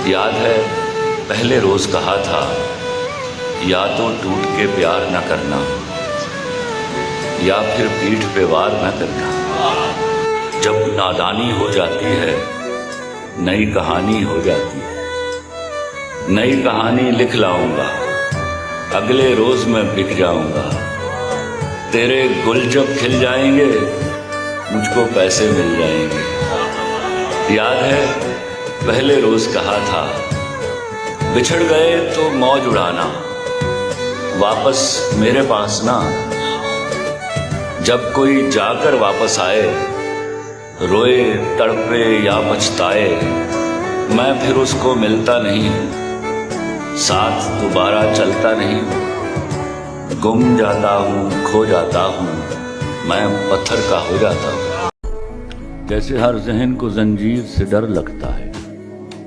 याद है पहले रोज कहा था, या तो टूट के प्यार न करना या फिर पीठ पे वार न करना। जब नादानी हो जाती है नई कहानी हो जाती है। नई कहानी लिख लाऊंगा, अगले रोज मैं बिक जाऊंगा। तेरे गुल जब खिल जाएंगे मुझको पैसे मिल जाएंगे। याद है पहले रोज कहा था, बिछड़ गए तो मौज उड़ाना, वापस मेरे पास ना। जब कोई जाकर वापस आए, रोए तड़पे या पछताए, मैं फिर उसको मिलता नहीं, साथ दोबारा चलता नहीं। गुम जाता हूँ, खो जाता हूँ, मैं पत्थर का हो जाता हूँ। जैसे हर ज़हन को जंजीर से डर लगता है,